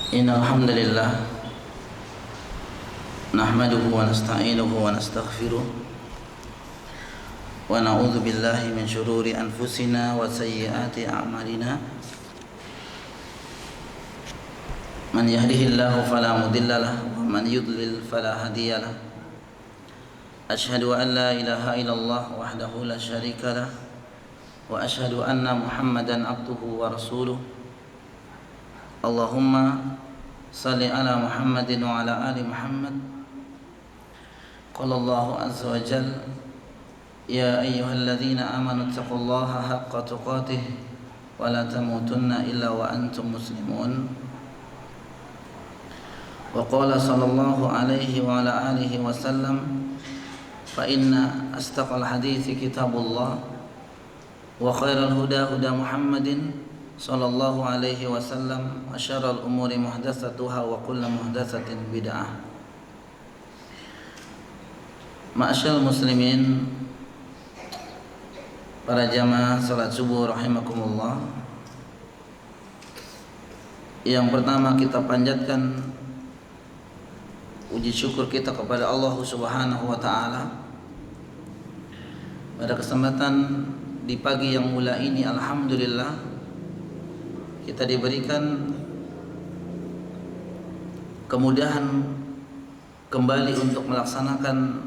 Innal hamdalillah nahmaduhu wa nasta'inuhu wa nastaghfiruh wa na'udzu billahi min shururi anfusina wa sayyiati a'malina. Man yahdihillahu fala mudilla lahu wa man yudlil fala hadiya lahu. Asyhadu an la ilaha illallah wahdahu la syarika lahu wa asyhadu anna Muhammadan abduhu wa rasuluh. Allahumma salli ala Muhammadin wa ala ali Muhammad. Qala Allahu azza wa jalla, ya ayyuhalladzina amanu taqullaha haqqa tuqatih wa la tamutunna illa wa antum muslimun. Wa qala sallallahu alaihi wa ala alihi wa sallam, fa inna astaqal hadithi kitabullah wa khairal huda huda Muhammadin sallallahu alaihi wasallam wa syarrul umuri muhdatsatuha wa kullu muhdatsatin bid'ah. Ma'asyiral muslimin, para jamaah salat subuh rahimakumullah. Yang pertama kita panjatkan puji syukur kita kepada Allah Subhanahu wa taala pada kesempatan di pagi yang mulia ini. Alhamdulillah kita diberikan kemudahan kembali untuk melaksanakan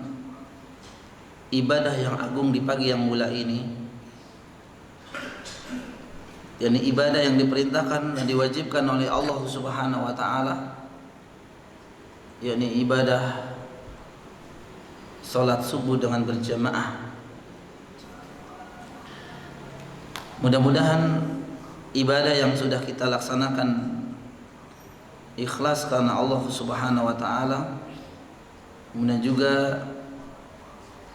ibadah yang agung di pagi yang mulia ini, yakni ibadah yang diperintahkan dan diwajibkan oleh Allah Subhanahu wa taala, yakni ibadah salat subuh dengan berjamaah. Mudah-mudahan ibadah yang sudah kita laksanakan ikhlas karena Allah Subhanahu wa taala, kemudian juga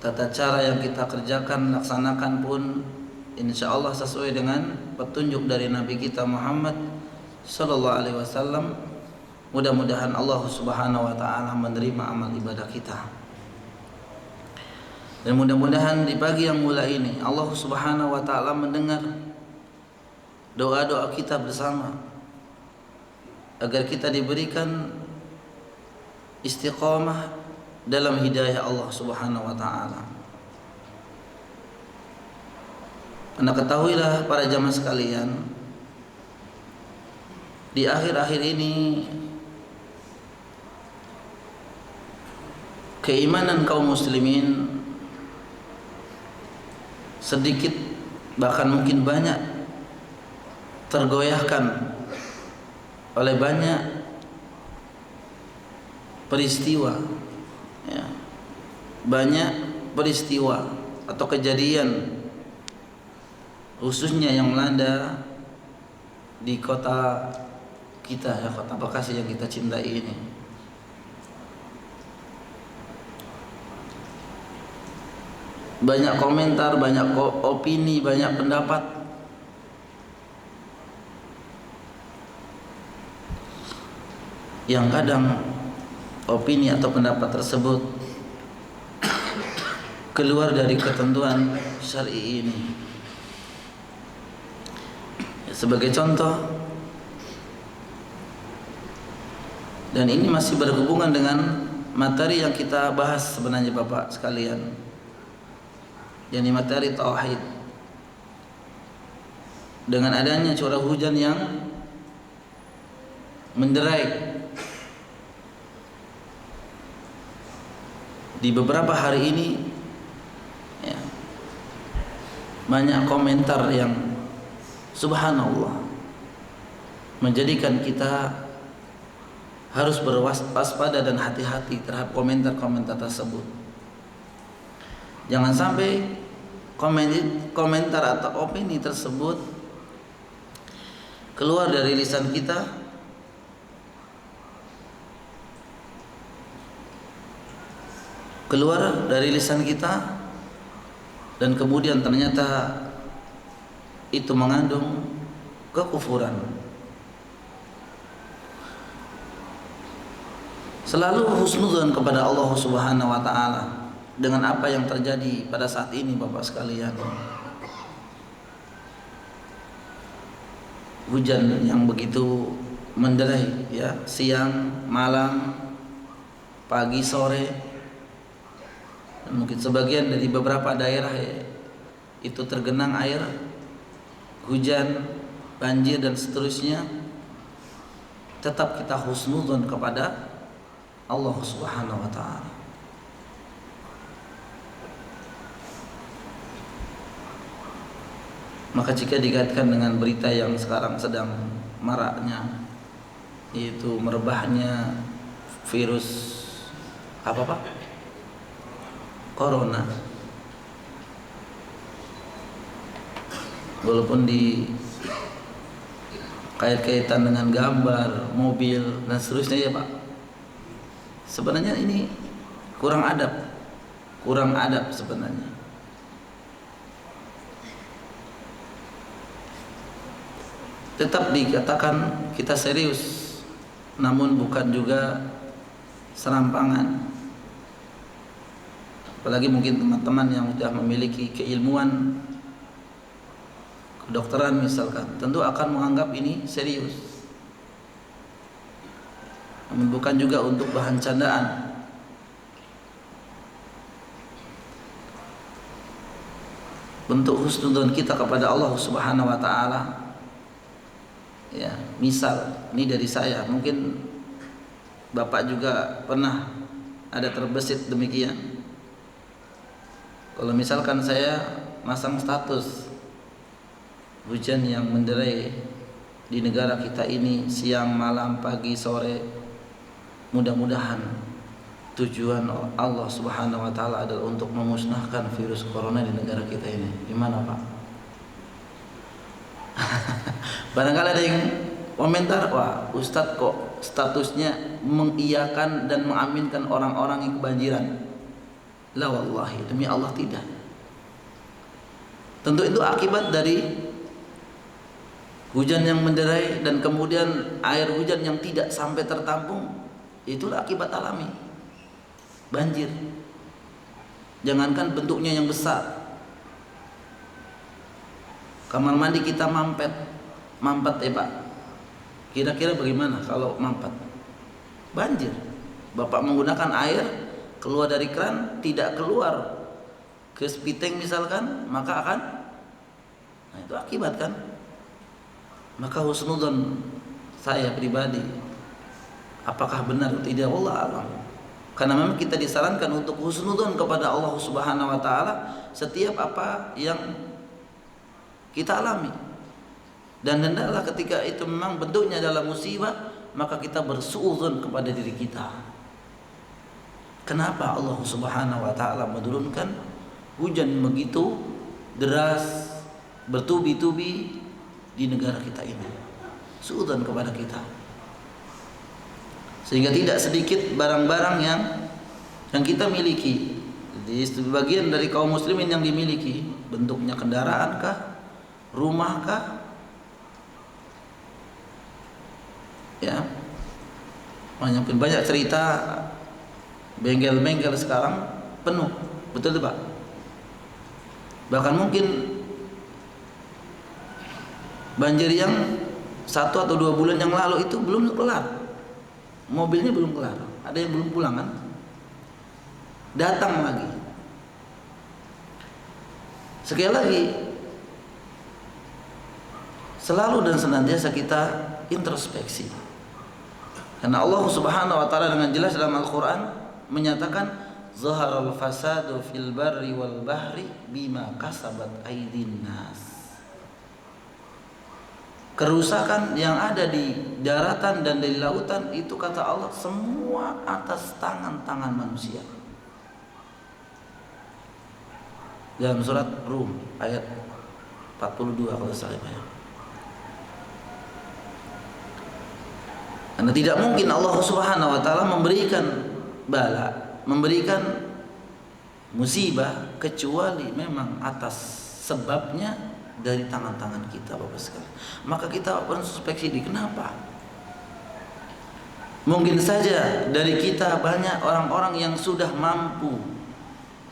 tata cara yang kita kerjakan laksanakan pun insyaallah sesuai dengan petunjuk dari Nabi kita Muhammad sallallahu alaihi wasallam. Mudah-mudahan Allah Subhanahu wa taala menerima amal ibadah kita. Dan mudah-mudahan di pagi yang mulia ini Allah Subhanahu wa taala mendengar doa-doa kita bersama agar kita diberikan istiqamah dalam hidayah Allah Subhanahu wa taala. Anda ketahuilah para jamaah sekalian, di akhir-akhir ini keimanan kaum muslimin sedikit bahkan mungkin banyak tergoyahkan oleh banyak peristiwa, ya, banyak peristiwa atau kejadian khususnya yang melanda di kota kita, ya, kota Bekasi yang kita cintai ini. Banyak komentar, banyak opini, banyak pendapat yang kadang opini atau pendapat tersebut keluar dari ketentuan syar'i ini. Sebagai contoh, dan ini masih berhubungan dengan materi yang kita bahas sebenarnya Bapak sekalian, yakni materi tauhid. Dengan adanya curah hujan yang menderai di beberapa hari ini, ya, banyak komentar yang subhanallah menjadikan kita harus berwaspada dan hati-hati terhadap komentar-komentar tersebut. Jangan sampai komentar atau opini tersebut keluar dari lisan kita dan kemudian ternyata itu mengandung kekufuran. Selalu husnudzon kepada Allah Subhanahu wa taala dengan apa yang terjadi pada saat ini Bapak sekalian. hujan yang begitu menderai ya, siang, malam, pagi, sore. Dan mungkin sebagian dari beberapa daerah ya, itu tergenang air hujan, banjir dan seterusnya. Tetap kita husnudzon kepada Allah Subhanahu wa taala. Maka jika dikaitkan dengan berita yang sekarang sedang maraknya, yaitu merebahnya virus apa Pak? Corona. Walaupun di kait-kaitan dengan gambar, mobil dan seterusnya ya Pak. Sebenarnya ini kurang adab sebenarnya. Tetap dikatakan kita serius, namun bukan juga serampangan. Apalagi mungkin teman-teman yang sudah memiliki keilmuan kedokteran misalkan, tentu akan menganggap ini serius. Namun bukan juga untuk bahan candaan. Bentuk husnudzon kita kepada Allah Subhanahu wa taala. Ya, misal ini dari saya, mungkin Bapak juga pernah ada terbesit demikian. Kalau misalkan saya masang status hujan yang menderai di negara kita ini siang, malam, pagi, sore, mudah-mudahan tujuan Allah Subhanahu wa taala adalah untuk memusnahkan virus corona di negara kita ini. Gimana Pak? Barangkali ada yang komentar, wah Ustadz kok statusnya mengiyakan dan mengaminkan orang-orang yang kebanjiran. La wallahi, demi Allah tidak. Tentu itu akibat dari hujan yang menderai dan kemudian air hujan yang tidak sampai tertampung. Itulah akibat alami banjir. Jangankan bentuknya yang besar, kamar mandi kita mampet ya Pak. Kira-kira bagaimana kalau mampet? Banjir. Bapak menggunakan air keluar dari keran, tidak keluar ke spiteng misalkan, maka akan, nah itu akibat kan. Maka husnudzon saya pribadi, apakah benar atau tidak, wallah alam. Karena memang kita disarankan untuk husnudzon kepada Allah Subhanahu wa taala setiap apa yang kita alami. Dan hendaklah ketika itu memang bentuknya adalah musibah, maka kita bersuudzon kepada diri kita. Kenapa Allah Subhanahu wa taala menurunkan hujan begitu deras, bertubi-tubi di negara kita ini? Suudzon kepada kita. Sehingga tidak sedikit barang-barang yang kita miliki. Jadi sebagian dari kaum muslimin yang dimiliki, bentuknya kendaraan kah, rumah kah, ya, banyak cerita bengkel-bengkel sekarang penuh, betul tuh Pak. Bahkan mungkin banjir yang 1 atau 2 bulan yang lalu itu belum kelar, mobilnya belum kelar, ada yang belum pulang kan, datang lagi. Sekali lagi, selalu dan senantiasa kita introspeksi. Karena Allah Subhanahu wa taala dengan jelas dalam Al-Qur'an menyatakan zaharal fasadu fil barri wal bahri bima kasabat aydin nas. Kerusakan yang ada di daratan dan di lautan itu kata Allah semua atas tangan-tangan manusia. Dalam surat Rum ayat 42 kalau salah ya. Karena tidak mungkin Allah Subhanahu wa taala memberikan bala, memberikan musibah kecuali memang atas sebabnya dari tangan-tangan kita Bapak sekalian. Maka kita introspeksi di kenapa? Mungkin saja dari kita banyak orang-orang yang sudah mampu,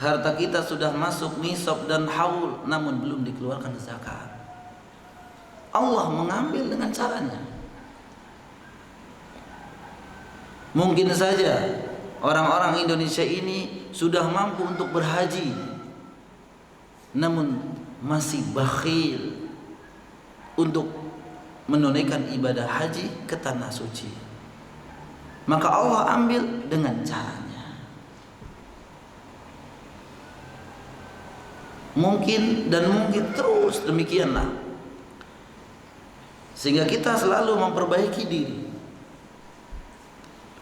harta kita sudah masuk nisab dan haul, namun belum dikeluarkan zakat. Allah mengambil dengan caranya. Mungkin saja orang-orang Indonesia ini sudah mampu untuk berhaji, namun masih bakhil untuk menunaikan ibadah haji ke tanah suci. Maka Allah ambil dengan caranya. Mungkin dan mungkin terus demikianlah, sehingga kita selalu memperbaiki diri.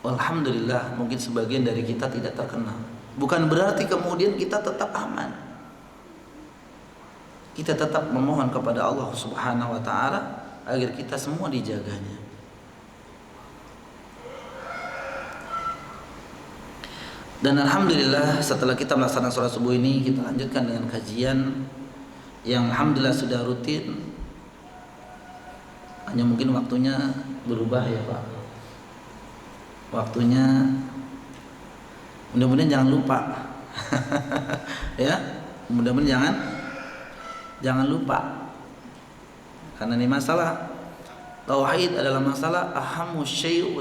Alhamdulillah, mungkin sebagian dari kita tidak terkena. Bukan berarti kemudian kita tetap aman. Kita tetap memohon kepada Allah Subhanahu wa taala agar kita semua dijaganya. Dan alhamdulillah, setelah kita melaksanakan sholat subuh ini, kita lanjutkan dengan kajian yang alhamdulillah sudah rutin. Hanya mungkin waktunya berubah ya Pak. Waktunya mudah-mudahan jangan lupa. Ya, mudah-mudahan jangan lupa. Karena ini masalah tauhid adalah masalah ahamus syai',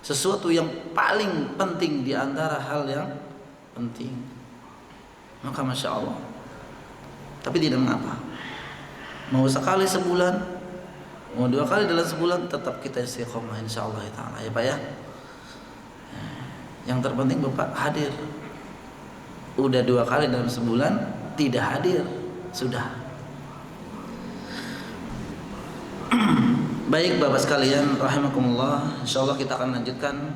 sesuatu yang paling penting di antara hal yang penting. Maka masya Allah. Tapi tidak mengapa. Mau sekali sebulan, mau 2 kali dalam sebulan, tetap kita istiqomah insyaallah taala ya Pak ya. Yang terpenting Bapak hadir. Udah 2 kali dalam sebulan tidak hadir, sudah. Baik Bapak sekalian rahimakumullah, insyaallah kita akan lanjutkan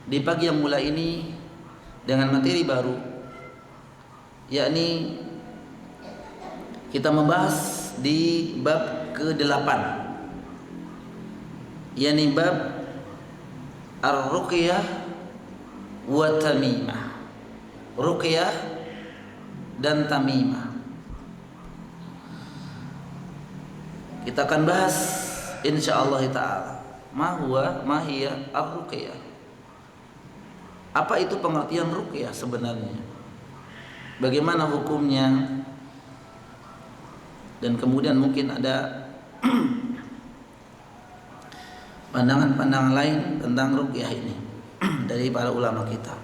di pagi yang mulai ini dengan materi baru, yakni kita membahas di bab ke-8, yakni bab ar-ruqyah wa tamimah. Ruqyah dan tamimah. Kita akan bahas insyaallah taala ma hiya ar-ruqyah. Apa itu pengertian ruqyah sebenarnya? Bagaimana hukumnya? Dan kemudian mungkin ada pandangan-pandangan lain tentang ruqyah ini dari para ulama kita.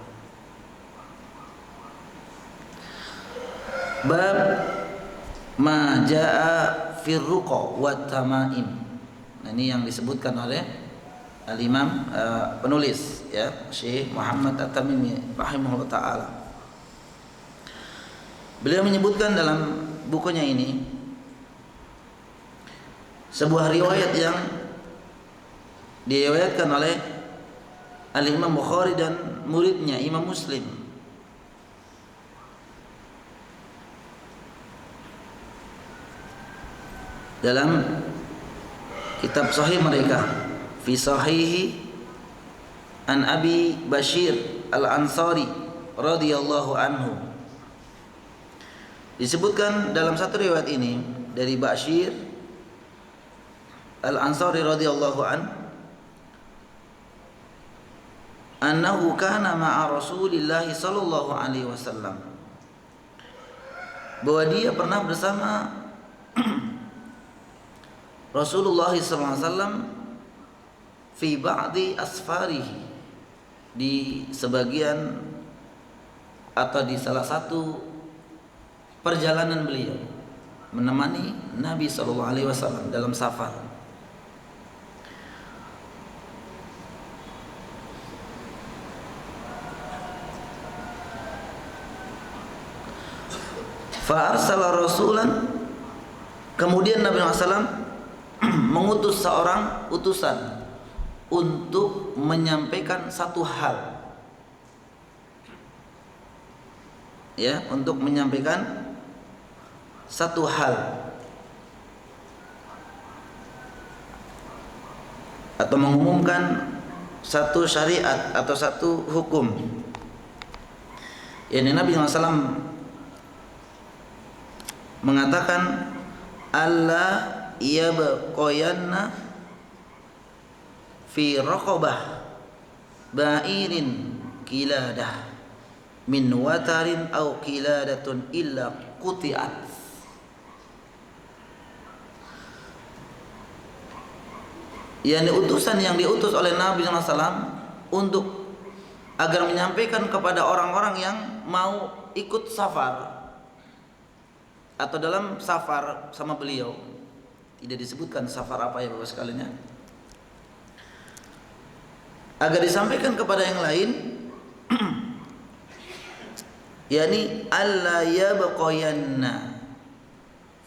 Bab ma jaa fi ruqa wa tamaim. Nah, ini yang disebutkan oleh al-Imam penulis ya, Syekh Muhammad At-Tamimi rahimahullah taala. Beliau menyebutkan dalam bukunya ini sebuah riwayat yang diriwayatkan oleh Al-Imam Bukhari dan muridnya Imam Muslim. Dalam kitab sahih mereka, fi sahihi an Abi Bashir Al-Ansari radhiyallahu anhu. Disebutkan dalam satu riwayat ini dari Bashir Al-Ansari radhiyallahu annahu kana ma'a Rasulillah sallallahu alaihi wasallam, bahwa dia pernah bersama Rasulullah sallallahu alaihi wasallam fi ba'di asfarihi, di sebagian atau di salah satu perjalanan beliau menemani Nabi sallallahu alaihi wasallam dalam safar. Fa'arsala rasulan, kemudian Nabi SAW mengutus seorang utusan untuk menyampaikan satu hal, ya, untuk menyampaikan satu hal atau mengumumkan satu syariat atau satu hukum. Ini Nabi SAW mengatakan Allah yabqayanna fi raqabah ba'irin kiladah min watarin aw kiladatun illa quti'at. yakni utusan yang diutus oleh Nabi SAW untuk agar menyampaikan kepada orang-orang yang mau ikut safar atau dalam safar sama beliau. Tidak disebutkan safar apa ya Bapak sekalian, agar disampaikan kepada yang lain yakni alla yabqayanna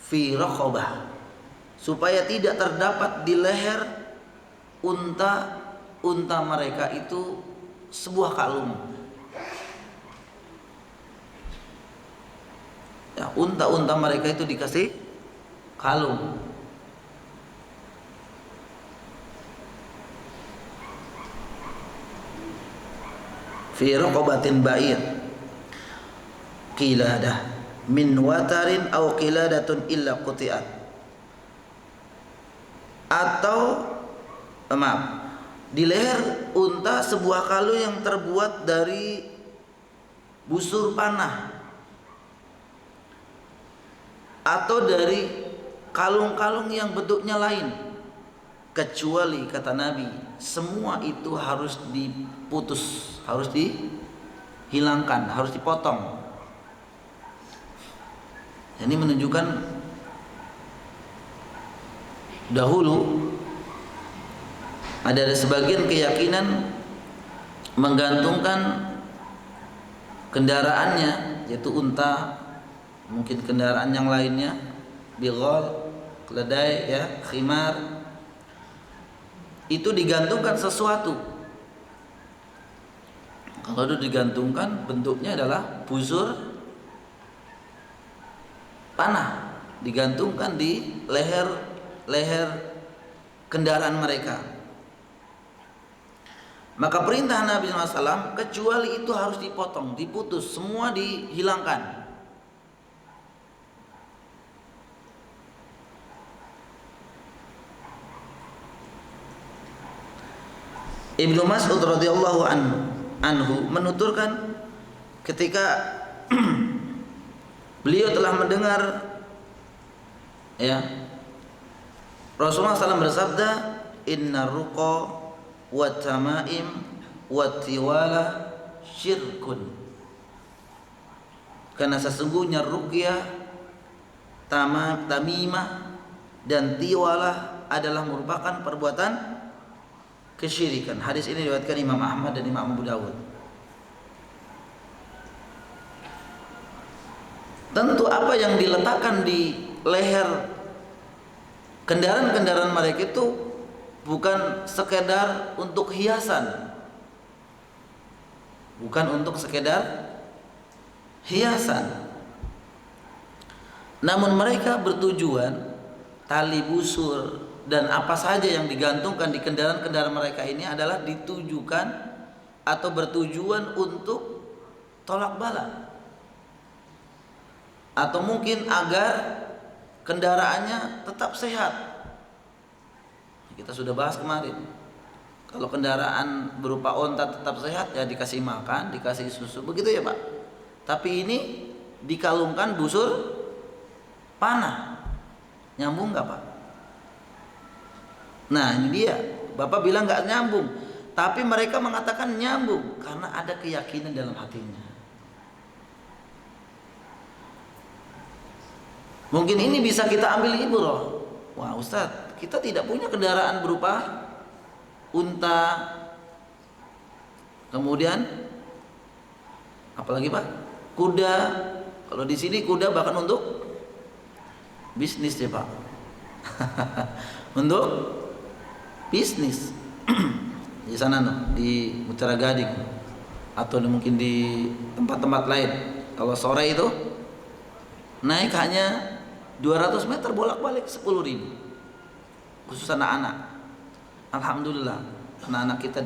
fi raqabah, supaya tidak terdapat di leher unta mereka itu sebuah kalung. Ya, unta mereka itu dikasih kalung. Fi raqabatin ba'ir qiladah min watarin aw qiladatun illa quti'at, atau maaf, di leher unta sebuah kalung yang terbuat dari busur panah atau dari kalung-kalung yang bentuknya lain, kecuali kata Nabi semua itu harus diputus, harus dihilangkan, harus dipotong. Ini menunjukkan dahulu ada sebagian keyakinan menggantungkan kendaraannya, yaitu unta, mungkin kendaraan yang lainnya, bighal, keledai, ya, khimar, itu digantungkan sesuatu. Kalau itu digantungkan, bentuknya adalah busur panah, digantungkan di leher kendaraan mereka. Maka perintah Nabi SAW, kecuali itu harus dipotong, diputus, semua dihilangkan. Ibnu Mas'ud radhiyallahu anhu menuturkan ketika beliau telah mendengar, ya, Rasulullah SAW bersabda, inna ruqa wa tamaim wa tiwala syirkun, karena sesungguhnya ruqyah, tamimah dan tiwalah adalah merupakan perbuatan kesyirikan. Hadis ini diriwayatkan Imam Ahmad dan Imam Abu Dawud. Tentu apa yang diletakkan di leher kendaraan-kendaraan mereka itu bukan sekedar untuk hiasan, bukan untuk sekedar hiasan, namun mereka bertujuan tali busur dan apa saja yang digantungkan di kendaraan-kendaraan mereka ini adalah ditujukan atau bertujuan untuk tolak bala, atau mungkin agar kendaraannya tetap sehat. Kita sudah bahas kemarin, kalau kendaraan berupa onta tetap sehat, ya dikasih makan, dikasih susu, begitu ya Pak. Tapi ini dikalungkan busur panah, nyambung nggak Pak? Nah ini dia, Bapak bilang nggak nyambung, tapi mereka mengatakan nyambung karena ada keyakinan dalam hatinya. Mungkin ini bisa kita ambil ibrah. Wah Ustadz, kita tidak punya kendaraan berupa unta, kemudian apalagi Pak, kuda. Kalau di sini kuda bahkan untuk bisnis ya Pak. Untuk bisnis di sana di Mutiara Gading atau mungkin di tempat-tempat lain. Kalau sore itu naik hanya 200 meter bolak-balik 10.000, khusus anak-anak. Alhamdulillah anak-anak kita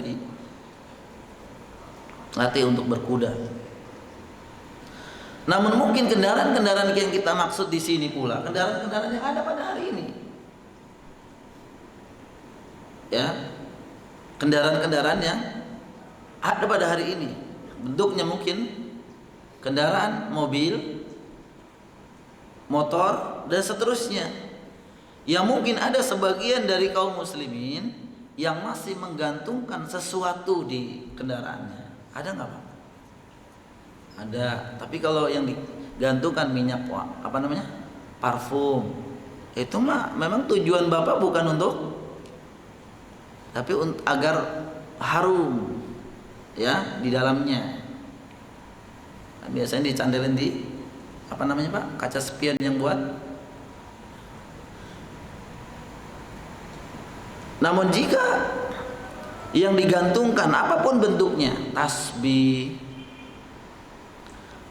dilatih untuk berkuda. Namun mungkin kendaraan-kendaraan yang kita maksud di sini pula kendaraan-kendaraan yang ada pada hari ini, ya, kendaraan-kendaraan yang ada pada hari ini, bentuknya mungkin kendaraan mobil, motor dan seterusnya, yang mungkin ada sebagian dari kaum muslimin yang masih menggantungkan sesuatu di kendaraannya? Ada nggak Pak? Ada. Tapi kalau yang digantungkan minyak apa namanya? Parfum. Itu mah memang tujuan Bapak bukan untuk, tapi agar harum ya di dalamnya. Biasanya dicandelin di apa namanya Pak? Kaca spion yang buat. Namun jika yang digantungkan apapun bentuknya, tasbih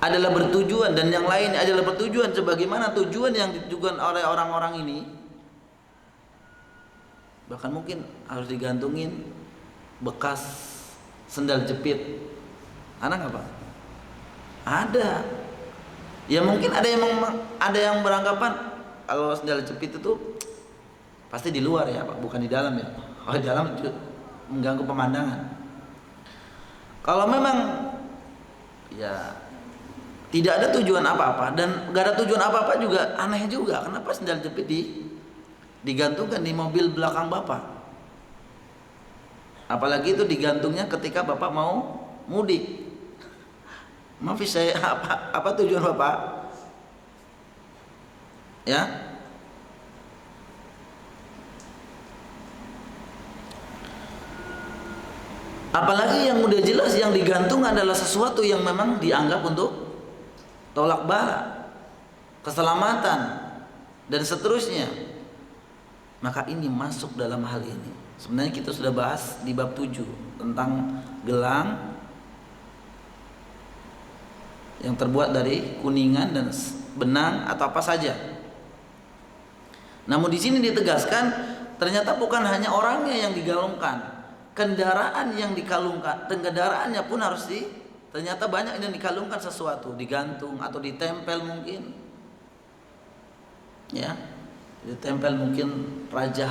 adalah bertujuan dan yang lain adalah bertujuan sebagaimana tujuan yang ditujukan oleh orang-orang ini, bahkan mungkin harus digantungin bekas sendal jepit. Ada nggak Pak? Ada. Ya mungkin ada yang beranggapan kalau sendal jepit itu pasti di luar ya Pak, bukan di dalam ya. Kalau di dalam mengganggu pemandangan. Kalau memang ya tidak ada tujuan apa-apa dan gak ada tujuan apa-apa juga, aneh juga. Kenapa sendal jepit digantungkan di mobil belakang Bapak? Apalagi itu digantungnya ketika Bapak mau mudik. Maaf saya, apa tujuan Bapak? Ya. Apalagi yang udah jelas yang digantung adalah sesuatu yang memang dianggap untuk tolak bala, keselamatan dan seterusnya. Maka ini masuk dalam hal ini. Sebenarnya kita sudah bahas di bab 7 tentang gelang yang terbuat dari kuningan dan benang atau apa saja. Namun di sini ditegaskan ternyata bukan hanya orangnya yang digalungkan, kendaraan yang dikalungkan, kendaraannya pun harus ternyata banyak yang dikalungkan sesuatu, digantung atau ditempel mungkin. Ya, ditempel mungkin raja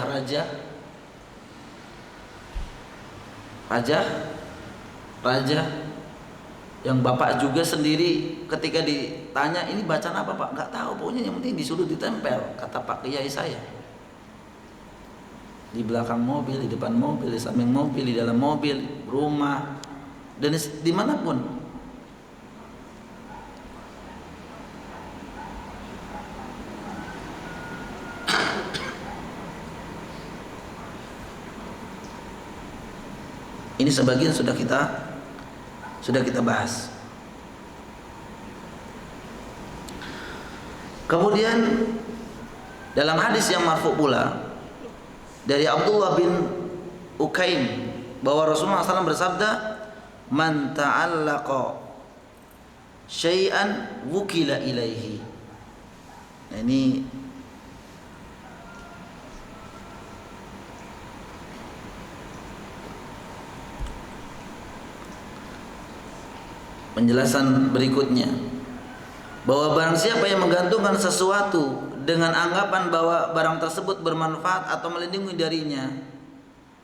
yang Bapak juga sendiri ketika ditanya ini bacaan apa Pak? Nggak tahu, pokoknya yang penting disuruh ditempel, kata Pak Kiai saya. Di belakang mobil, di depan mobil, di samping mobil, di dalam mobil, rumah, dan dimanapun. Ini sebagian sudah kita bahas. Kemudian dalam hadis yang marfu pula dari Abdullah bin Ukaim bahwa Rasulullah SAW bersabda, "Man ta'allaqa syai'an wukila ilaihi." Nah, ini penjelasan berikutnya, bahwa barang siapa yang menggantungkan sesuatu dengan anggapan bahwa barang tersebut bermanfaat atau melindungi darinya,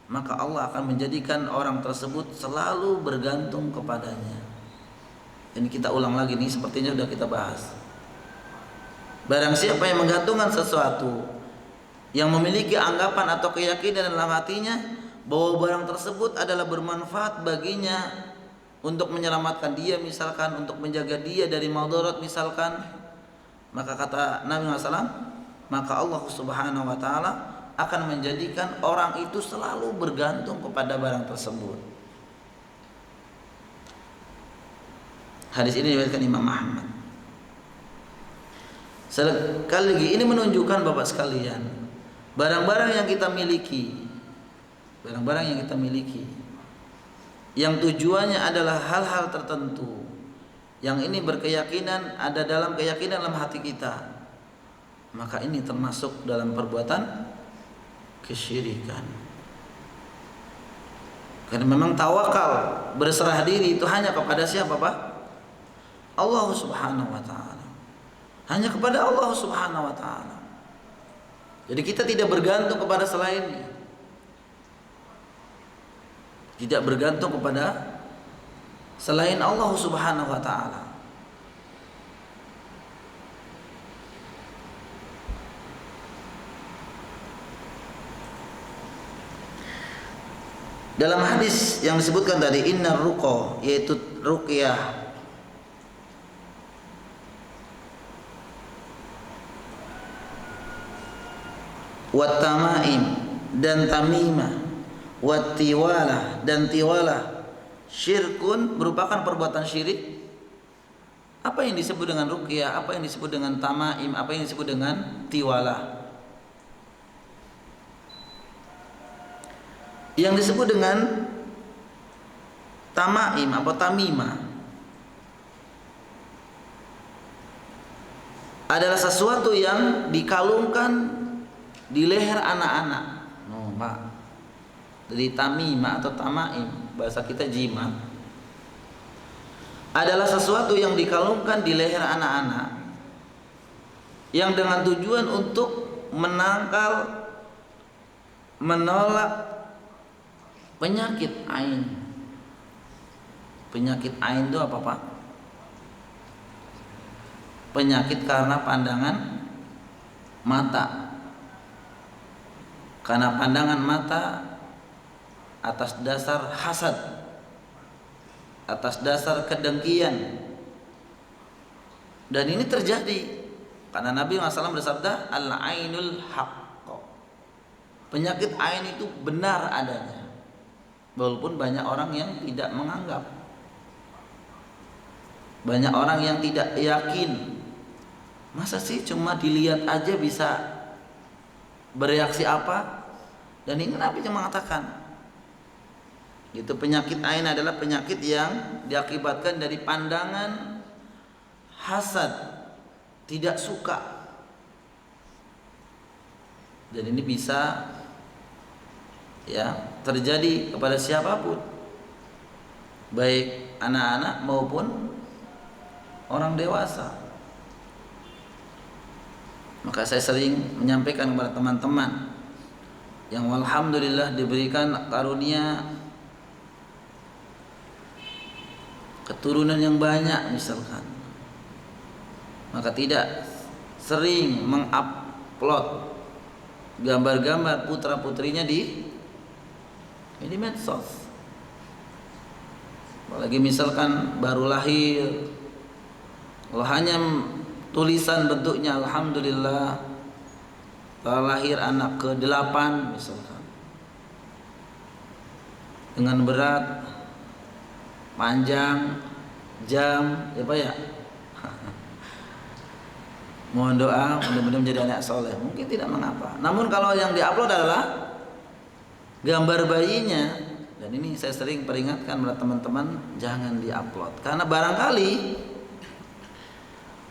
maka Allah akan menjadikan orang tersebut selalu bergantung kepadanya. Ini kita ulang lagi nih, sepertinya sudah kita bahas. Barang siapa yang menggantungkan sesuatu yang memiliki anggapan atau keyakinan dalam hatinya bahwa barang tersebut adalah bermanfaat baginya, untuk menyelamatkan dia misalkan, untuk menjaga dia dari madarat misalkan, maka kata Nabi SAW, maka Allah Subhanahu wa Ta'ala akan menjadikan orang itu selalu bergantung kepada barang tersebut. Hadis ini diriwayatkan Imam Ahmad. Sekali lagi ini menunjukkan Bapak sekalian, barang-barang yang kita miliki, yang tujuannya adalah hal-hal tertentu, yang ini berkeyakinan ada dalam keyakinan dalam hati kita, maka ini termasuk dalam perbuatan kesyirikan. Karena memang tawakal, berserah diri itu hanya kepada siapa Pak? Allah Subhanahu wa Ta'ala. Hanya kepada Allah Subhanahu wa Ta'ala. Jadi kita tidak bergantung kepada selainnya, tidak bergantung kepada selain Allah Subhanahu wa Ta'ala. Dalam hadis yang disebutkan tadi, innar ruqa, yaitu ruqyah, wat tamaim dan tamimah, wat tiwalah dan tiwalah, syirkun merupakan perbuatan syirik. Apa yang disebut dengan ruqyah, apa yang disebut dengan tamaim, apa yang disebut dengan tiwalah? Yang disebut dengan tamaim atau tamimah adalah sesuatu yang dikalungkan di leher anak-anak. Pak. Jadi tamimah atau tamaim, bahasa kita jima, adalah sesuatu yang dikalungkan di leher anak-anak yang dengan tujuan untuk menolak penyakit ain. Penyakit ain itu apa, Pak? Penyakit karena pandangan mata. Karena pandangan mata atas dasar hasad, atas dasar kedengkian. Dan ini terjadi karena Nabi SAW bersabda, al-ainul haqq. Penyakit ain itu benar adanya, walaupun banyak orang yang tidak menganggap, banyak orang yang tidak yakin. Masa sih cuma dilihat aja bisa bereaksi apa? Dan ini Nabi yang mengatakan, itu penyakit ain adalah penyakit yang diakibatkan dari pandangan hasad, tidak suka. Dan ini bisa ya terjadi kepada siapapun, baik anak-anak maupun orang dewasa. Maka saya sering menyampaikan kepada teman-teman yang alhamdulillah diberikan karunia keturunan yang banyak misalkan, maka tidak sering mengupload gambar-gambar putra-putrinya di medsos. Apalagi misalkan baru lahir, kalau hanya tulisan bentuknya alhamdulillah telah lahir anak ke-8 misalkan, dengan berat panjang jam, ya Pak ya. Mohon doa mudah-mudahan menjadi anak soleh. Mungkin tidak mengapa. Namun kalau yang diupload adalah gambar bayinya, dan ini saya sering peringatkan kepada teman-teman, jangan diupload karena barangkali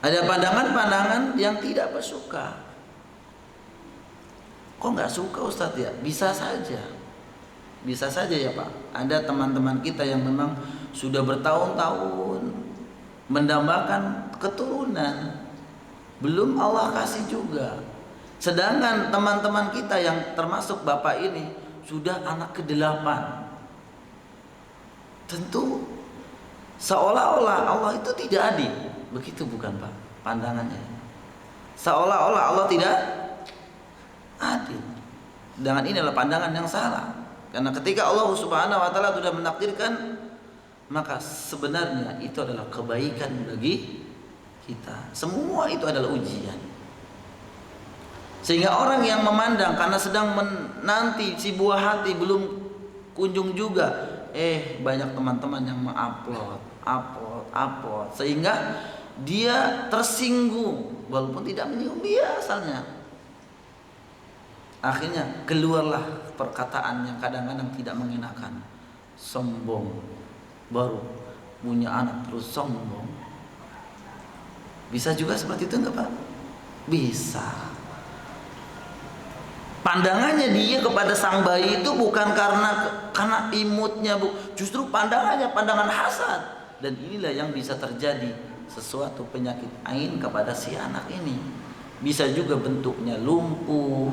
ada pandangan-pandangan yang tidak bersuka. Kok nggak suka Ustadz ya? Bisa saja ya Pak. Ada teman-teman kita yang memang sudah bertahun-tahun mendambakan keturunan, belum Allah kasih juga. Sedangkan teman-teman kita yang termasuk bapak ini sudah anak ke-8. Tentu seolah-olah Allah itu tidak adil. Begitu bukan Pak pandangannya? Seolah-olah Allah tidak adil. Dengan ini adalah pandangan yang salah. Karena ketika Allah Subhanahu wa taala sudah menakdirkan, maka sebenarnya itu adalah kebaikan bagi kita. Semua itu adalah ujian. Sehingga orang yang memandang karena sedang menanti si buah hati belum kunjung juga, banyak teman-teman yang mengupload, upload, sehingga dia tersinggung walaupun tidak menyinggung dia asalnya. Akhirnya keluarlah perkataan yang kadang-kadang tidak mengenakan. Sombong, baru punya anak terus sombong. Bisa juga seperti itu enggak Pak? Bisa. Pandangannya dia kepada sang bayi itu bukan karena imutnya, justru pandangannya pandangan hasad. Dan inilah yang bisa terjadi sesuatu penyakit ain kepada si anak ini. Bisa juga bentuknya lumpuh,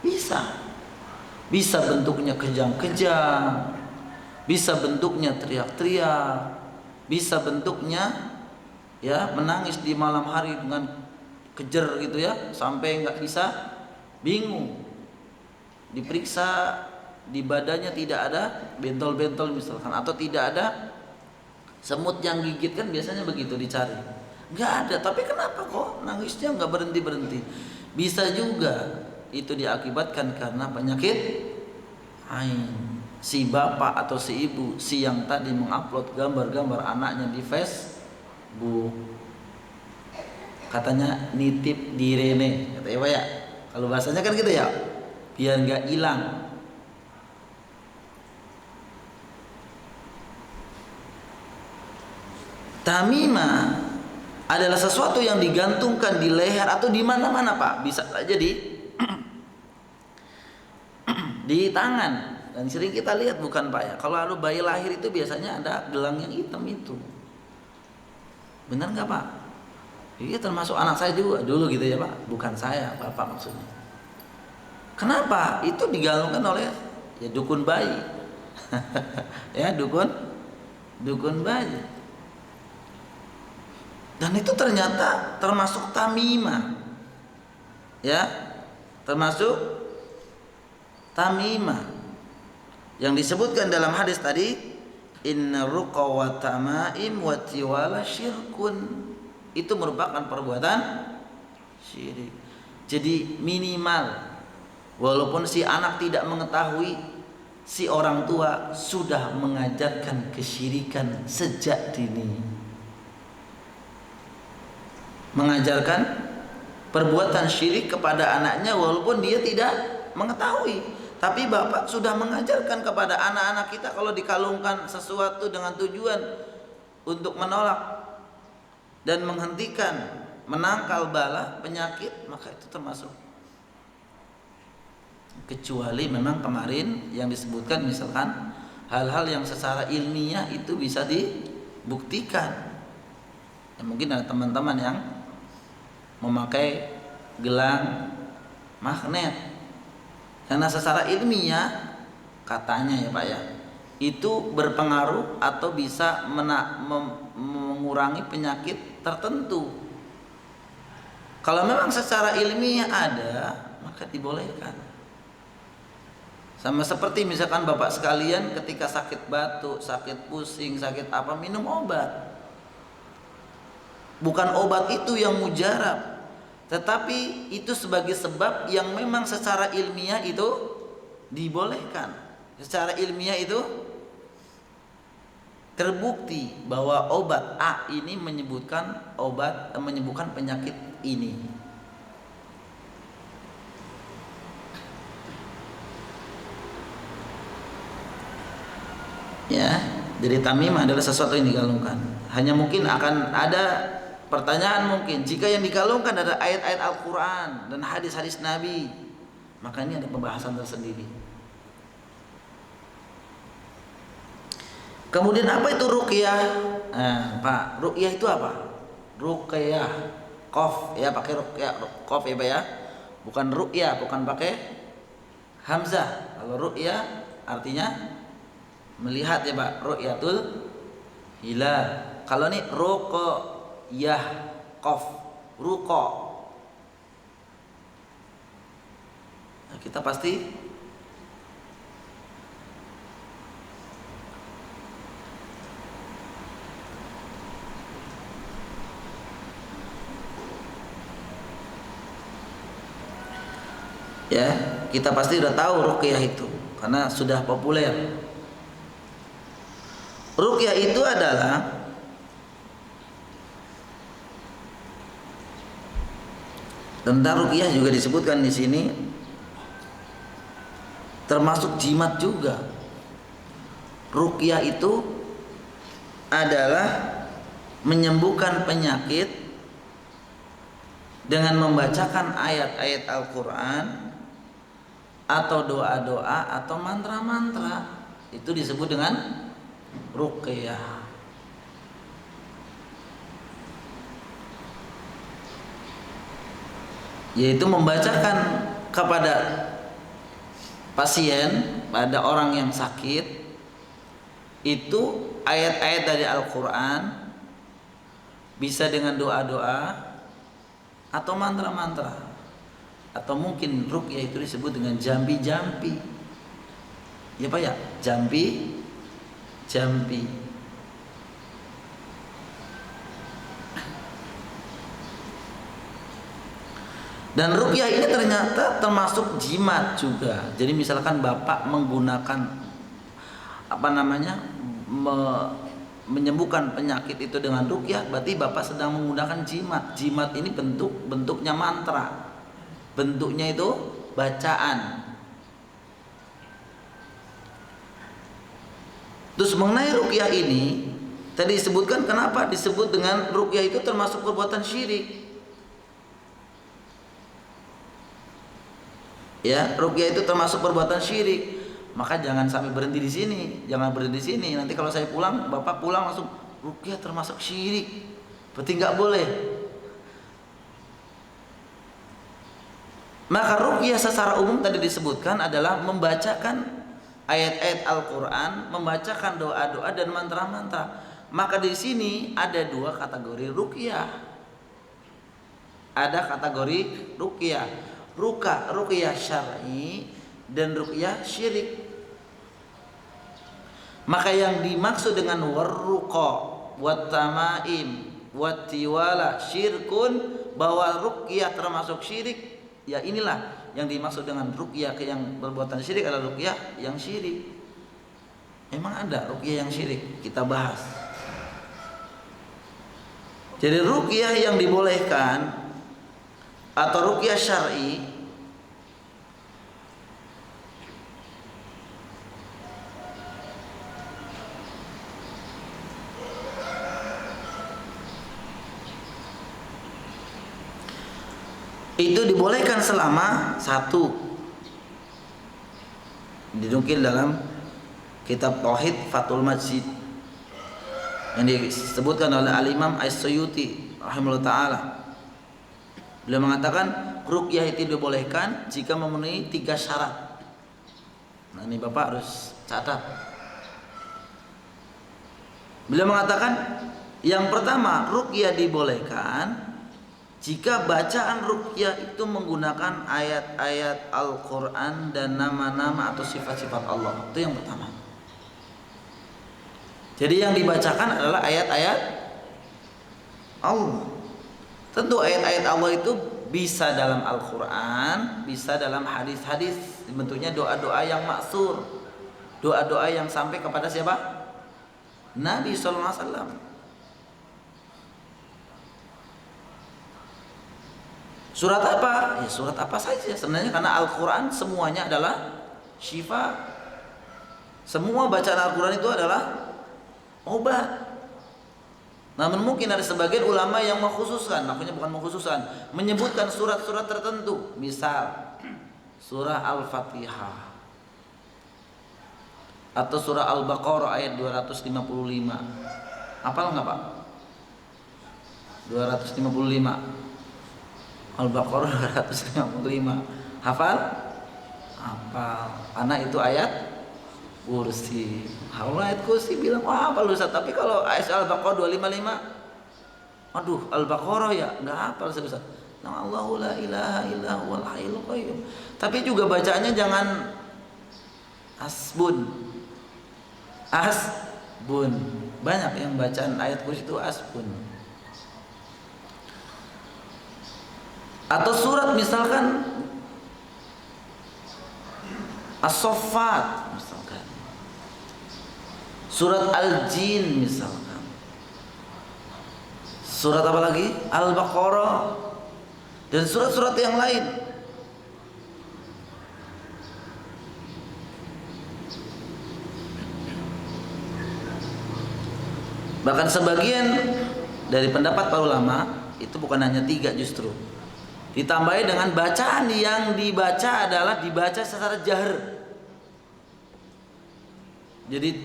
bisa bentuknya kejang-kejang, bisa bentuknya teriak-teriak, bisa bentuknya ya menangis di malam hari dengan kejer gitu ya, sampai nggak bisa, bingung, diperiksa di badannya tidak ada bentol-bentol misalkan, atau tidak ada semut yang gigit, kan biasanya begitu dicari, nggak ada. Tapi kenapa kok nangisnya nggak berhenti? Bisa juga itu diakibatkan karena penyakit ain. Si bapak atau si ibu si yang tadi mengupload gambar-gambar anaknya di Facebook, katanya nitip di Rene, katanya Pak ya, kalau bahasanya kan gitu ya, biar nggak hilang. Tamimah adalah sesuatu yang digantungkan di leher atau di mana-mana Pak, bisa saja di tangan. Dan sering kita lihat bukan Pak ya, kalau ada bayi lahir itu biasanya ada gelang yang hitam itu, benar nggak Pak? Iya, termasuk anak saya juga dulu gitu ya Pak, bukan saya, Bapak maksudnya. Kenapa? Itu digantungkan oleh ya dukun bayi. Ya, dukun bayi. Dan itu ternyata termasuk tamimah. Ya, termasuk tamimah. Yang disebutkan dalam hadis tadi, inna ruqa wa tamaim wa tiwala syirkun. Itu merupakan perbuatan syirik. Jadi minimal, walaupun si anak tidak mengetahui, si orang tua sudah mengajarkan kesyirikan sejak dini. Mengajarkan perbuatan syirik kepada anaknya walaupun dia tidak mengetahui. Tapi bapak sudah mengajarkan kepada anak-anak kita, kalau dikalungkan sesuatu dengan tujuan untuk menolak dan menghentikan, menangkal bala penyakit, maka itu termasuk. Kecuali memang kemarin yang disebutkan misalkan hal-hal yang secara ilmiah itu bisa dibuktikan. Ya, mungkin ada teman-teman yang memakai gelang magnet, karena secara ilmiah katanya ya Pak ya, itu berpengaruh atau bisa mengurangi penyakit tertentu. Kalau memang secara ilmiah ada, maka dibolehkan. Sama seperti misalkan Bapak sekalian ketika sakit batuk, sakit pusing, sakit apa, minum obat. Bukan obat itu yang mujarab, tetapi itu sebagai sebab yang memang secara ilmiah itu dibolehkan. Secara ilmiah itu terbukti bahwa obat A ini menyembuhkan penyakit ini. Ya, jadi tamimah adalah sesuatu yang dikalungkan. Hanya mungkin akan ada pertanyaan, mungkin jika yang dikalungkan ada ayat-ayat Al-Quran dan hadis-hadis Nabi, maka ini ada pembahasan tersendiri. Kemudian apa itu ruqyah? Pak, ruqyah itu apa? Ruqyah, qaf ya, pakai ruqyah, qaf ya Pak ya, bukan ruqyah, bukan pakai hamzah. Kalau ruqyah artinya melihat ya Pak, ru'yatul hilal. Kalau ini ruqyah, qaf, ruqa. Nah, kita pasti ya, kita pasti udah tahu ruqyah itu karena sudah populer. Ruqyah itu adalah tentang ruqyah juga disebutkan di sini, termasuk jimat juga. Ruqyah itu adalah menyembuhkan penyakit dengan membacakan ayat-ayat Al-Quran atau doa-doa atau mantra-mantra. Itu disebut dengan ruqyah. Yaitu membacakan kepada pasien, pada orang yang sakit, itu ayat-ayat dari Al-Quran, bisa dengan doa-doa atau mantra-mantra, atau mungkin ruqyah itu disebut dengan jampi-jampi. Ya Pak ya, Jambi. Dan ruqyah ini ternyata termasuk jimat juga. Jadi misalkan Bapak menggunakan menyembuhkan penyakit itu dengan ruqyah, berarti Bapak sedang menggunakan jimat. Jimat ini bentuknya mantra. Bentuknya itu bacaan. Terus mengenai ruqyah ini, tadi disebutkan kenapa disebut dengan ruqyah itu termasuk perbuatan syirik. Ya, ruqyah itu termasuk perbuatan syirik. Maka jangan sampai berhenti di sini, Nanti kalau saya pulang, Bapak pulang langsung ruqyah termasuk syirik. Berarti nggak boleh. Maka ruqyah secara umum tadi disebutkan adalah membacakan ayat-ayat Al-Quran, membacakan doa-doa dan mantra-mantra. Maka di sini ada dua kategori ruqyah. Ada kategori ruqyah, ruqyah syar'i dan ruqyah syirik. Maka yang dimaksud dengan warruqa, wattamaim, wattiwala syirkun, bahwa ruqyah termasuk syirik, ya inilah yang dimaksud dengan ruqyah yang perbuatan syirik adalah ruqyah yang syirik. Memang ada ruqyah yang syirik, kita bahas. Jadi ruqyah yang dibolehkan atau ruqyah syar'i itu dibolehkan selama satu, dinukil dalam kitab Tauhid Fathul Majid yang disebutkan oleh Al-Imam As-Suyuti rahimahullah ta'ala. Beliau mengatakan ruqyah itu dibolehkan jika memenuhi 3 syarat. Nah ini Bapak harus catat. Beliau mengatakan yang pertama, ruqyah dibolehkan jika bacaan ruqyah itu menggunakan ayat-ayat Al-Quran dan nama-nama atau sifat-sifat Allah. Itu yang pertama. Jadi yang dibacakan adalah ayat-ayat Allah. Tentu ayat-ayat Allah itu bisa dalam Al-Quran, bisa dalam hadis-hadis, bentuknya doa-doa yang maksur, doa-doa yang sampai kepada siapa? Nabi SAW. Surat apa? Ya surat apa saja sebenarnya, karena Al-Quran semuanya adalah syifa. Semua bacaan Al-Quran itu adalah obat. Namun mungkin ada sebagian ulama yang mengkhususkan, makanya bukan mengkhususkan, menyebutkan surat-surat tertentu. Misal surah Al-Fatihah atau surah Al-Baqarah ayat 255. Hafal nggak Pak? 255 Al-Baqarah 255. Hafal? Hafal. Karena itu ayat kursi. Kalau ayat kursi bilang, wah hafal Ustaz. Tapi kalau ayat Al-Baqarah 255, aduh Al-Baqarah ya nggak hafal Ustaz. Nama Allahu la ilaha illa huwal hayyul qayyum. Tapi juga bacaannya jangan asbun. Asbun. Banyak yang bacaan ayat kursi itu asbun. Atau surat misalkan As-Saffat misalkan, surat Al-Jin misalkan, surat apa lagi? Al-Baqarah dan surat-surat yang lain. Bahkan sebagian dari pendapat para ulama itu bukan hanya 3 justru, ditambahi dengan bacaan yang dibaca adalah dibaca secara jahar. Jadi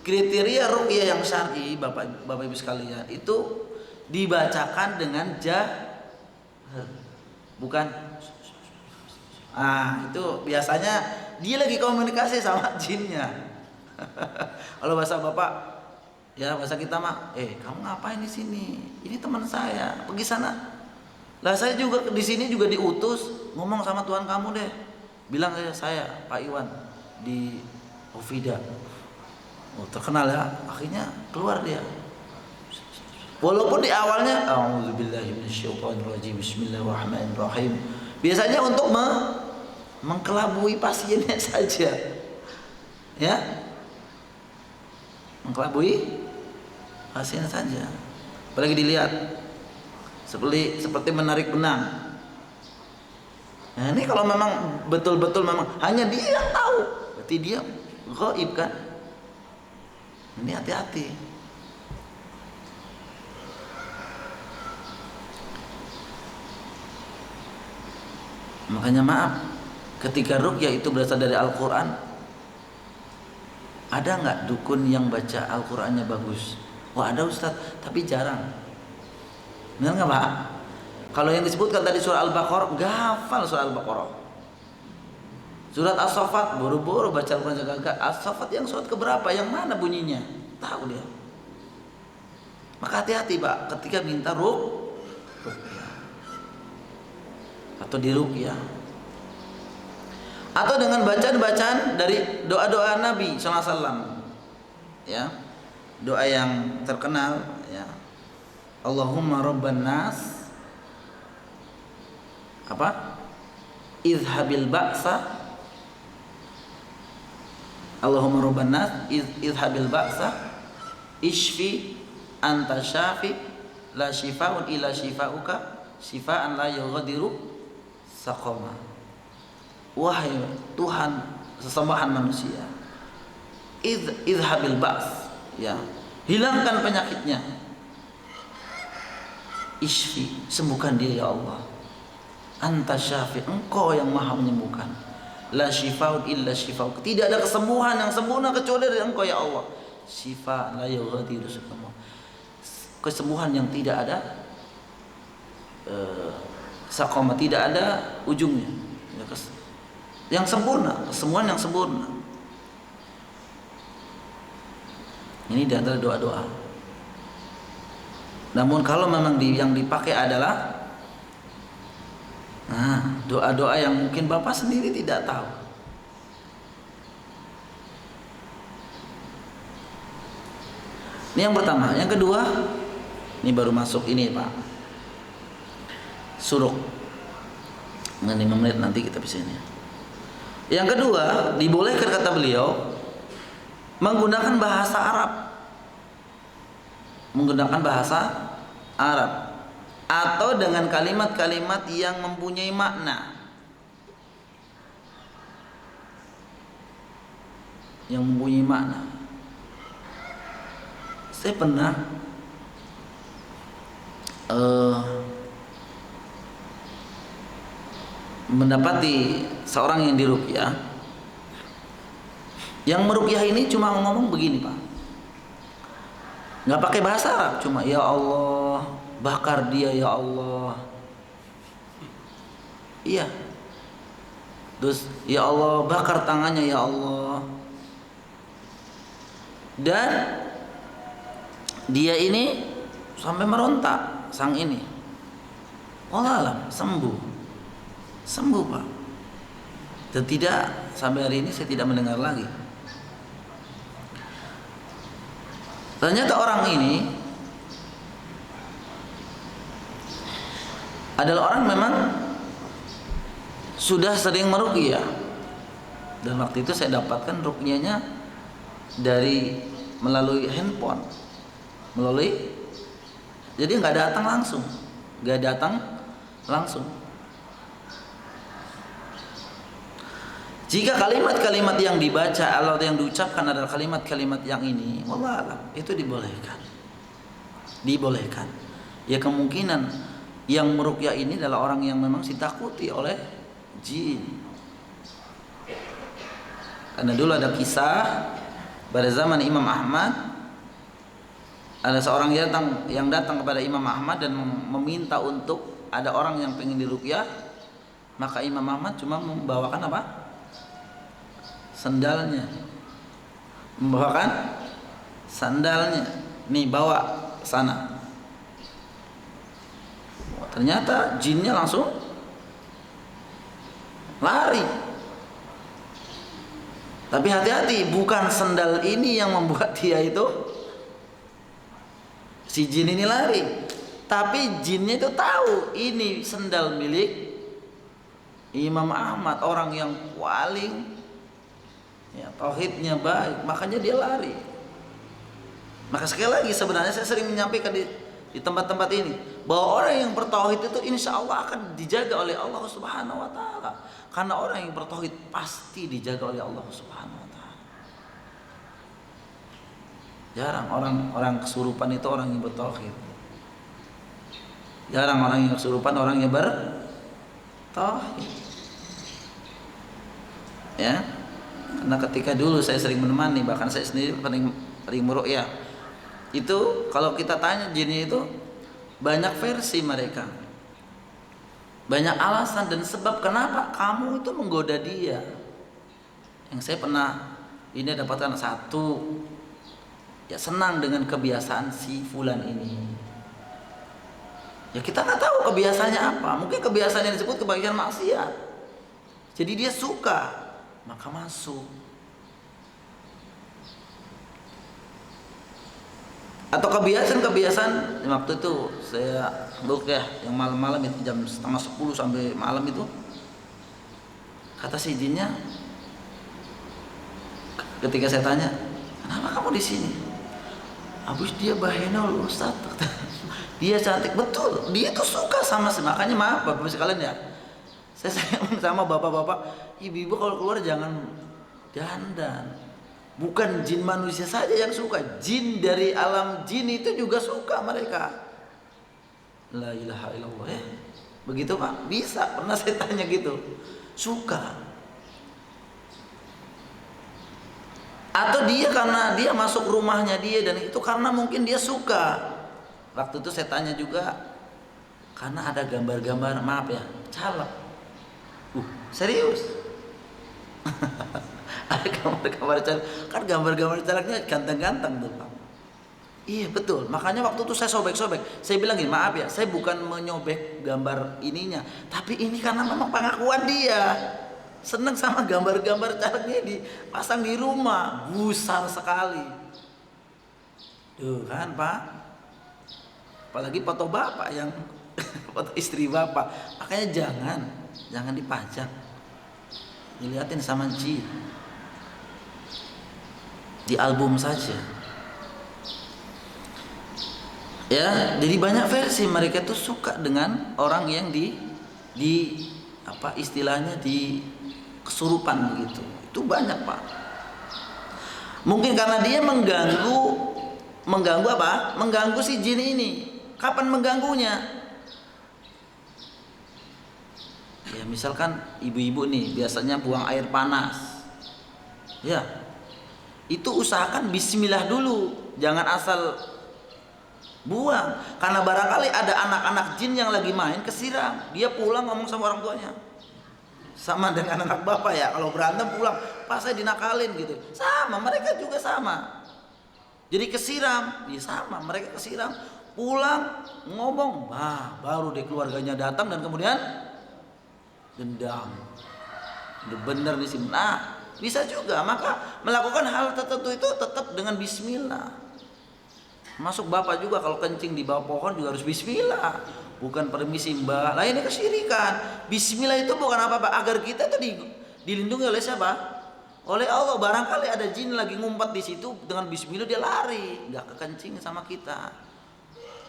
kriteria ruqyah yang syar'i Bapak Ibu sekalian itu dibacakan dengan jahar, bukan itu biasanya dia lagi komunikasi sama jinnya. Kalau bahasa Bapak, ya bahasa kita mah, kamu ngapain di sini? Ini teman saya, pergi sana. Lah saya juga di sini juga diutus ngomong sama Tuhan kamu deh. Bilang saya Pak Iwan di Aufida. Oh, terkenal ya, akhirnya keluar dia. Walaupun di awalnya a'udzubillahi minasyaitonirrajim, bismillahirrahmanirrahim. Biasanya untuk mengkelabui pasiennya saja. Ya. Mengkelabui pasien saja. Apalagi dilihat seperti menarik benang. Nah, ini kalau memang betul-betul memang hanya dia yang tahu, berarti dia gaib kan? Ini hati-hati. Makanya maaf, ketika ruqyah itu berasal dari Al-Quran, ada nggak dukun yang baca Al-Qurannya bagus? Wah ada Ustadz, tapi jarang. Benar nggak Pak? Kalau yang disebutkan tadi surah Al-Baqarah, nggak hafal surah Al-Baqarah. Surat As-Saffat, buru-buru baca Al-Quran jaga. As-Saffat yang surat keberapa? Yang mana bunyinya? Tahu dia. Maka hati-hati Pak, ketika minta ruqyah atau diruqyah, atau dengan bacaan-bacaan dari doa-doa Nabi sallallahu alaihi wasallam, ya, doa yang terkenal, ya, Allahumma rabban nas apa? Idhabil ba'sa, Allahumma rabban nas idhabil ba'sa ishfi anta syafi la shifaa'un illa shifa'uka shifaan la yughadiru saqama. Wahai Tuhan sesembahan manusia, idhabil ba's, ya, hilangkan penyakitnya. Ishfi, sembuhkan dia ya Allah. Anta syafi, engkau yang maha menyembuhkan. La shifaa'un illa shifaa'uka, tidak ada kesembuhan yang sempurna kecuali dari engkau ya Allah. Shifa la yughadiru saqama, kesembuhan yang tidak ada sakoma, tidak ada ujungnya, yang sempurna, kesembuhan yang sempurna. Ini di antara doa-doa. Namun kalau memang yang dipakai adalah doa-doa yang mungkin Bapak sendiri tidak tahu. Ini yang pertama. Yang kedua, ini baru masuk ini Pak, suruk. Dengan 5 menit nanti kita bisa ini. Yang kedua, dibolehkan kata beliau menggunakan bahasa Arab. Menggunakan bahasa Arab atau dengan kalimat-kalimat yang mempunyai makna. Yang mempunyai makna. Saya pernah mendapati seorang yang diruqyah, yang meruqyah ini cuma ngomong begini Pak, nggak pakai bahasa Arab, cuma ya Allah bakar dia ya Allah, iya, terus ya Allah bakar tangannya ya Allah, dan dia ini sampai merontak sang ini, wallah alam sembuh Pak. Dan tidak, sampai hari ini saya tidak mendengar lagi. Ternyata orang ini adalah orang memang sudah sering meruqyah. Dan waktu itu saya dapatkan ruqyahnya melalui handphone, jadi nggak datang langsung. Jika kalimat-kalimat yang dibaca atau yang diucapkan adalah kalimat-kalimat yang ini, wallah alam, itu dibolehkan. Ya kemungkinan yang meruqyah ini adalah orang yang memang ditakuti oleh jin. Karena dulu ada kisah pada zaman Imam Ahmad, ada seorang yang datang kepada Imam Ahmad dan meminta untuk ada orang yang pengen diruqyah, maka Imam Ahmad cuma membawakan apa? Membawakan sandalnya, nih bawa sana. Ternyata jinnya langsung lari. Tapi hati-hati, bukan sendal ini yang membuat dia itu, si jin ini lari, tapi jinnya itu tahu ini sendal milik Imam Ahmad, orang yang paling ya, tauhidnya baik, makanya dia lari. Maka sekali lagi sebenarnya saya sering menyampaikan di tempat-tempat ini bahwa orang yang bertauhid itu insya Allah akan dijaga oleh Allah Subhanahu Wa Taala, karena orang yang bertauhid pasti dijaga oleh Allah Subhanahu Wa Taala. Jarang orang kesurupan itu orang yang bertauhid. Jarang orang yang kesurupan orang yang bertauhid. Ya, karena ketika dulu saya sering menemani, bahkan saya sendiri sering meruqyah, itu kalau kita tanya jinnya itu banyak versi mereka, banyak alasan dan sebab kenapa kamu itu menggoda dia. Yang saya pernah ini dapatkan satu, ya senang dengan kebiasaan si fulan ini. Ya kita nggak tahu kebiasaannya apa, mungkin kebiasaan yang disebut kebiasaan maksiat. Jadi dia suka, maka masuk. Atau kebiasaan waktu itu saya ruqyah yang malam-malam itu jam 9:30 sampai malam itu, kata si jinnya ketika saya tanya, kenapa kamu di sini? Habis dia bahenol Ustaz. Dia cantik, betul, dia tuh suka sama makanya maaf Bapak sekalian ya, saya sayang sama bapak-bapak, ibu-ibu kalau keluar jangan dandan. Bukan jin manusia saja yang suka, jin dari alam jin itu juga suka mereka. La ilaha illallah. Begitu Pak? Bisa, pernah saya tanya gitu. Suka. Atau dia karena dia masuk rumahnya dia dan itu karena mungkin dia suka. Waktu itu saya tanya juga karena ada gambar-gambar, maaf ya, calak. Serius. Ada gambar-gambar calak, kan gambar-gambar calaknya ganteng-ganteng tuh Pak. Iya betul, makanya waktu itu saya sobek-sobek, saya bilang gini, maaf ya, saya bukan menyobek gambar ininya, tapi ini karena memang pengakuan dia seneng sama gambar-gambar calaknya dipasang di rumah, besar sekali. Tuh kan Pak, apalagi foto bapak yang foto istri bapak, makanya jangan dipajang, dilihatin sama jin, di album saja. Ya, jadi banyak versi mereka tuh suka dengan orang yang di apa istilahnya di kesurupan begitu. Itu banyak Pak. Mungkin karena dia mengganggu apa? Mengganggu si jin ini. Kapan mengganggunya? Ya misalkan ibu-ibu nih biasanya buang air panas. Ya, itu usahakan bismillah dulu, jangan asal buang. Karena barangkali ada anak-anak jin yang lagi main kesiram, dia pulang ngomong sama orang tuanya. Sama dengan anak bapak ya, kalau berantem pulang, pas saya dinakalin gitu. Sama, mereka juga sama. Jadi kesiram, ya sama, mereka kesiram, pulang ngomong, baru deh keluarganya datang dan kemudian dendam. Udah bener di sini. Nah, bisa juga. Maka melakukan hal tertentu itu tetap dengan bismillah. Masuk bapak juga kalau kencing di bawah pohon juga harus bismillah. Bukan permisi mbak. Lah ini kesyirikan. Bismillah itu bukan apa-apa, agar kita tuh dilindungi oleh siapa? Oleh Allah. Barangkali ada jin lagi ngumpet di situ, dengan bismillah dia lari, nggak kekencing sama kita.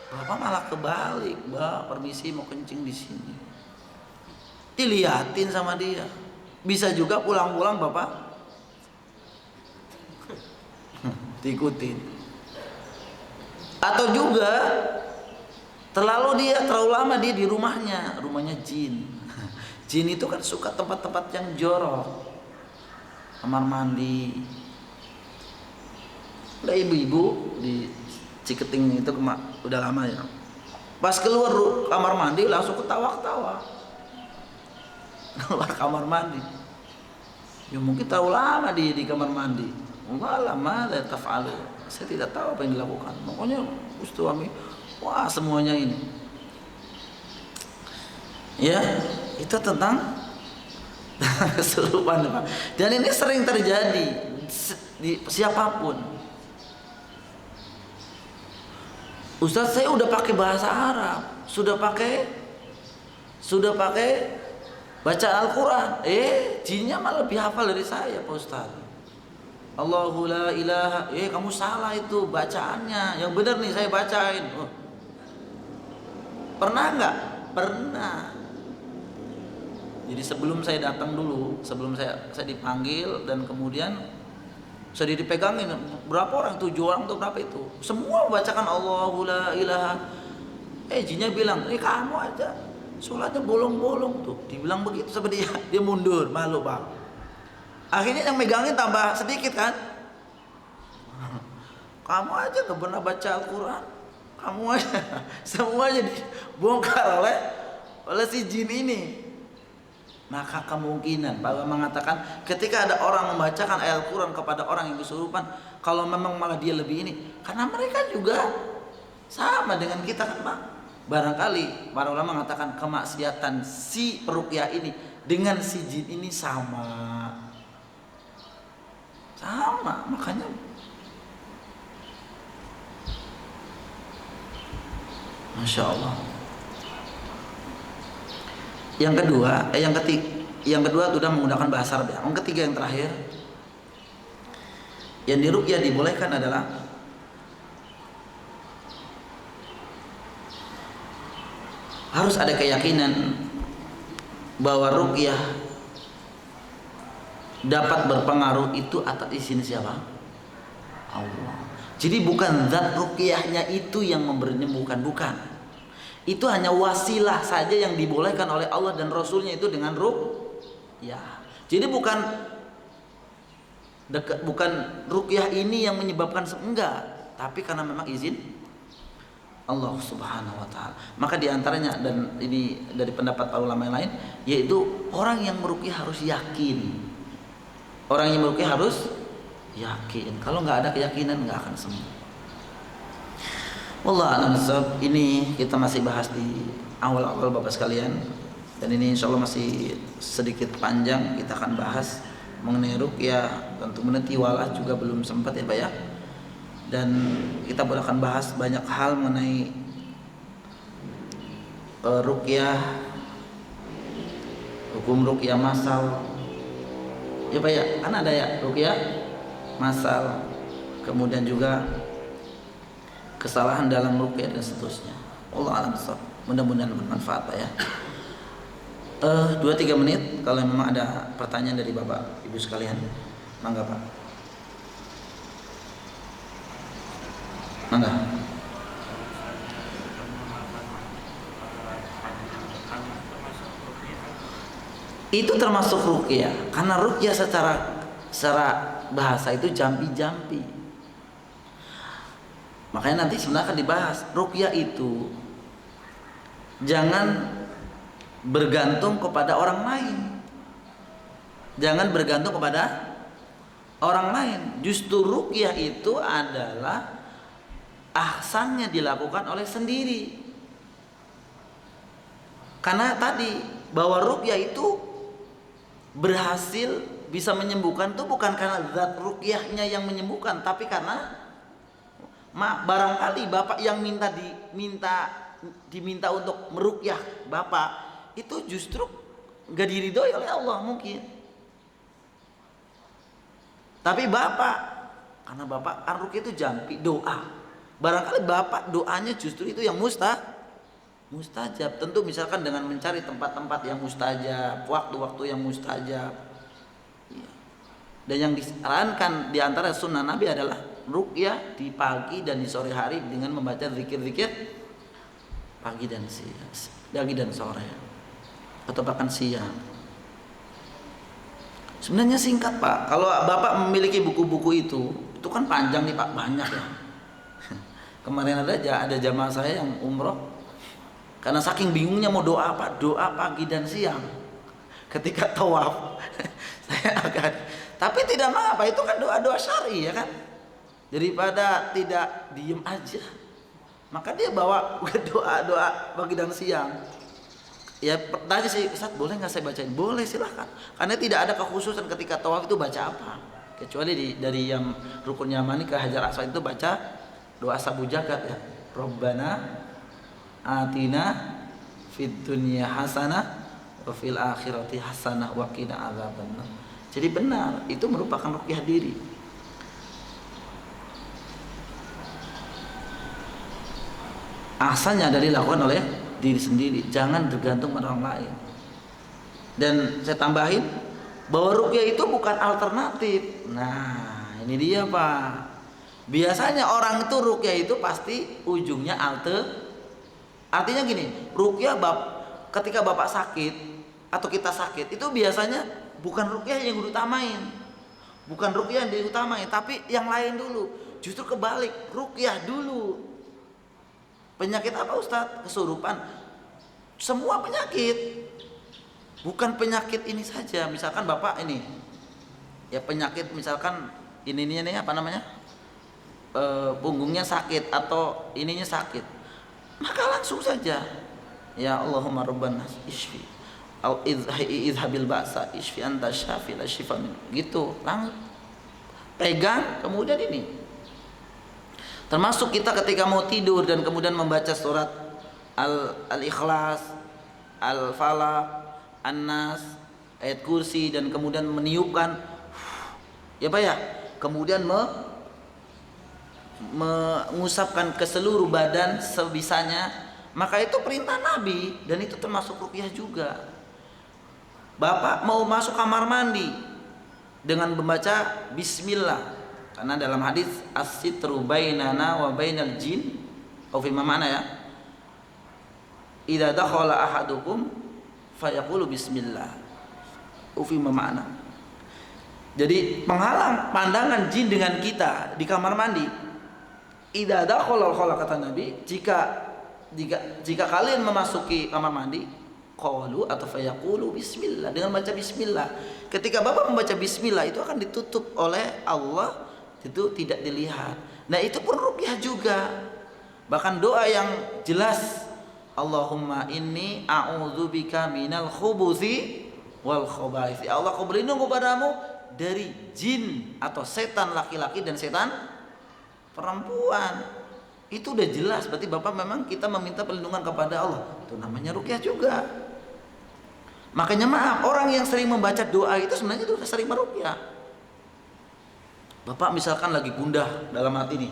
Bapak malah kebalik, mbak permisi mau kencing di sini. Dilihatin sama dia. Bisa juga pulang-pulang bapak diikutin. Atau juga terlalu lama dia di rumahnya jin. Jin itu kan suka tempat-tempat yang jorok, kamar mandi. Ada ibu-ibu di Ciketing itu udah lama ya. Pas keluar kamar mandi langsung ketawa-ketawa. Keluar kamar mandi, ya mungkin terlalu lama di kamar mandi. Enggak lama, la taf'alu. Saya tidak tahu apa yang dilakukan. Pokoknya suami, wah semuanya ini. Ya, itu tentang kesurupan Pak. Dan ini sering terjadi di siapapun. Ustaz, saya udah pakai bahasa Arab, sudah pakai baca Al-Quran, jinnya malah lebih hafal dari saya Pak Ustaz. Allahu la ilaha, kamu salah itu bacaannya, yang benar nih saya bacain. Pernah nggak? Pernah. Jadi sebelum saya datang dulu, sebelum saya dipanggil dan kemudian saya dipegangin berapa orang, 7 orang atau berapa itu, semua bacakan Allahu la ilaha. Jinnya bilang, kamu aja sholatnya bolong-bolong tuh, dibilang begitu sama dia mundur, malu Bang. Akhirnya yang megangin tambah sedikit kan, kamu aja gak pernah baca Al-Quran, kamu aja. Semuanya dibongkar oleh si jin ini. Maka kemungkinan Pak mengatakan ketika ada orang membacakan ayat Al-Quran kepada orang yang kesurupan, kalau memang malah dia lebih ini, karena mereka juga sama dengan kita kan Pak. Barangkali para ulama mengatakan kemaksiatan si peruqyah ini dengan si jin ini sama, makanya Masya Allah. Yang kedua sudah menggunakan bahasa Arab. Yang ketiga, yang terakhir, yang diruqyah dibolehkan adalah harus ada keyakinan bahwa ruqyah dapat berpengaruh itu atas izin siapa? Allah. Jadi bukan zat ruqyahnya itu yang menyembuhkan, bukan. Itu hanya wasilah saja yang dibolehkan oleh Allah dan Rasulnya, itu dengan ruqyah. Jadi bukan ruqyah ini yang menyebabkan, enggak, tapi karena memang izin Allah Subhanahu wa taala. Maka diantaranya, dan ini dari pendapat para ulama yang lain, yaitu orang yang meruqyah harus yakin. Orang yang meruqyah harus yakin. Kalau nggak ada keyakinan nggak akan sembuh. Wallahu a'lam bishawab. Ini kita masih bahas di awal-awal Bapak sekalian, dan ini insya Allah masih sedikit panjang. Kita akan bahas mengenai ruqyah, tentu tiwalah juga belum sempat ya Pak ya. Dan kita akan bahas banyak hal mengenai ruqyah, hukum ruqyah masal ya Pak ya, kan ada ya ruqyah masal, kemudian juga kesalahan dalam ruqyah dan seterusnya. Allah a'lam bishawab. Mudah-mudahan bermanfaat Pak ya. 2-3 menit kalau memang ada pertanyaan dari Bapak Ibu sekalian, mangga Pak. Mangga. Itu termasuk ruqyah, karena ruqyah secara bahasa itu jampi-jampi. Makanya nanti sebenarnya akan dibahas ruqyah itu jangan bergantung kepada orang lain. Jangan bergantung kepada orang lain. Justru ruqyah itu adalah ahsannya dilakukan oleh sendiri. Karena tadi bahwa ruqyah itu berhasil bisa menyembuhkan itu bukan karena zat ruqyahnya yang menyembuhkan, tapi karena barangkali Bapak yang diminta untuk meruqyah Bapak itu justru gak diridhoi oleh Allah mungkin. Tapi Bapak, karena Bapak kan ruqyah itu jampi doa, barangkali Bapak doanya justru itu yang mustajab. Tentu misalkan dengan mencari tempat-tempat yang mustajab, waktu-waktu yang mustajab. Dan yang disarankan diantara sunnah Nabi adalah ruqyah di pagi dan di sore hari dengan membaca zikir-zikir pagi dan siang, pagi dan sore, atau bahkan siang. Sebenarnya singkat Pak. Kalau Bapak memiliki buku-buku itu kan panjang nih Pak, banyak ya. Kemarin ada jamaah saya yang umroh, karena saking bingungnya mau doa apa, doa pagi dan siang ketika tawaf. Saya akan, tapi tidak mengapa, itu kan doa-doa syar'i ya kan. Daripada tidak diem aja, maka dia bawa doa-doa pagi dan siang. Ya tanya sih, Ustaz boleh nggak saya bacain? Boleh, silahkan. Karena tidak ada kekhususan ketika tawaf itu baca apa. Kecuali dari yang rukun Yamani ke Hajar Aswad itu baca doa sabu jagat ya. Rabbana atina fid dunya hasanah wa fil akhirati hasanah wa qina adzabannar. Jadi benar, itu merupakan ruqyah diri. Asalnya dari dilakukan oleh diri sendiri, jangan tergantung pada orang lain. Dan saya tambahin bahwa ruqyah itu bukan alternatif. Nah, ini dia Pak. Biasanya orang itu ruqyah itu pasti ujungnya artinya gini, ruqyah ketika Bapak sakit atau kita sakit itu biasanya bukan ruqyah yang diutamain. Bukan ruqyah yang diutamain, tapi yang lain dulu. Justru kebalik, ruqyah dulu. Penyakit apa Ustadz? Kesurupan. Semua penyakit. Bukan penyakit ini saja. Misalkan Bapak ini ya penyakit misalkan ini apa namanya? Punggungnya sakit atau ininya sakit. Maka langsung saja ya Allahumma rabban nas isfi au idhabil ba'sa isfi anta syafi la syifa min. Gitu. Langsung pegang kemudian ini. Termasuk kita ketika mau tidur dan kemudian membaca surat Al-Ikhlas, Al-Falaq, An-Nas, ayat kursi dan kemudian meniupkan ya Pak ya, kemudian mengusapkan ke seluruh badan sebisanya, maka itu perintah Nabi dan itu termasuk ruqyah juga. Bapak mau masuk kamar mandi dengan membaca bismillah. Karena dalam hadis as-sitru bainana wa bainal jin, atau fi mana ya? Idza dakhala ahadukum fayaqulu bismillah. Fi mana? Jadi penghalang pandangan jin dengan kita di kamar mandi. Idza dakhala kata Nabi, jika kalian memasuki kamar mandi, qalu atau fayaqulu bismillah, dengan baca bismillah. Ketika Bapak membaca bismillah itu akan ditutup oleh Allah, itu tidak dilihat. Nah itu pun ruqyah juga. Bahkan doa yang jelas, Allahumma inni a'udzubika minal khubuthi wal khaba'ith. Ya Allah, aku berlindung kepadamu dari jin atau setan laki-laki dan setan perempuan. Itu udah jelas, berarti Bapak memang kita meminta perlindungan kepada Allah. Itu namanya ruqyah juga. Makanya maaf, orang yang sering membaca doa itu sebenarnya sudah sering meruqyah. Bapak misalkan lagi gundah dalam hati nih,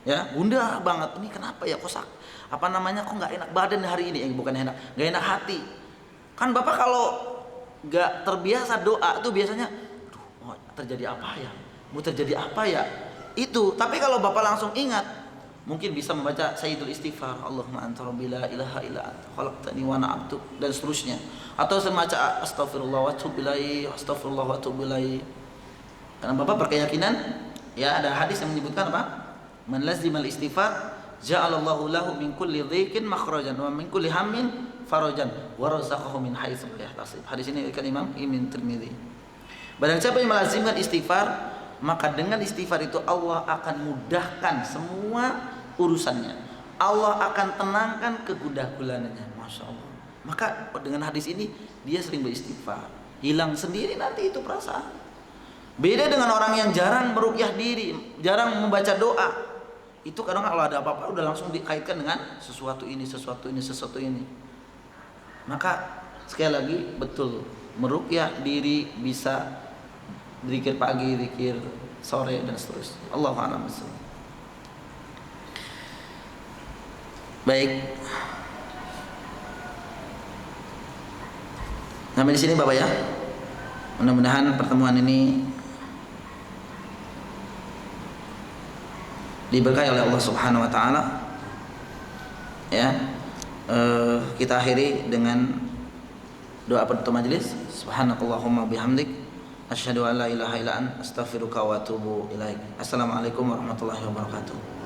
ya gundah banget, ini kenapa ya, kok apa namanya, kok nggak enak badan hari ini, bukan enak, nggak enak hati. Kan Bapak kalau nggak terbiasa doa itu biasanya, oh, terjadi apa ya, mau terjadi apa ya, itu. Tapi kalau Bapak langsung ingat, mungkin bisa membaca Sayyidul Istighfar, Allahumma anta rabbi la ilaha illa anta khalaqtani wa ana 'abduk, dan seterusnya. Atau membaca astagfirullah wa atubu ilaih, astagfirullah wa atubu ilaih. Karena Bapak berkeyakinan, ya ada hadis yang menyebutkan apa? Man lazimal istighfar ja'alallahu lahu min kulli dhiqin makhrajan wa min kulli hammin farajan wa razaqahu min haitsu la yahtasib. Hadis ini diriwayatkan Imam Ibnu Tirmidzi. Barang siapa yang melazimkan istighfar, maka dengan istighfar itu Allah akan mudahkan semua urusannya. Allah akan tenangkan kegundah gulananya. Masya Allah. Maka dengan hadis ini dia sering beristighfar, hilang sendiri nanti itu perasaan. Beda dengan orang yang jarang meruqyah diri, jarang membaca doa. Itu kadang kalau ada apa-apa udah langsung dikaitkan dengan sesuatu ini. Maka sekali lagi betul, meruqyah diri bisa zikir pagi, zikir sore dan seterusnya. Allahu a'lam bishawab. Baik. Sampai di sini Bapak ya. Mudah-mudahan pertemuan ini diberkahi oleh Allah Subhanahu wa taala. Ya. Kita akhiri dengan doa penutup majelis. Subhanakallahumma bihamdik asyhadu an la ilaha illa anta astaghfiruka wa atubu ilaik. Assalamualaikum warahmatullahi wabarakatuh.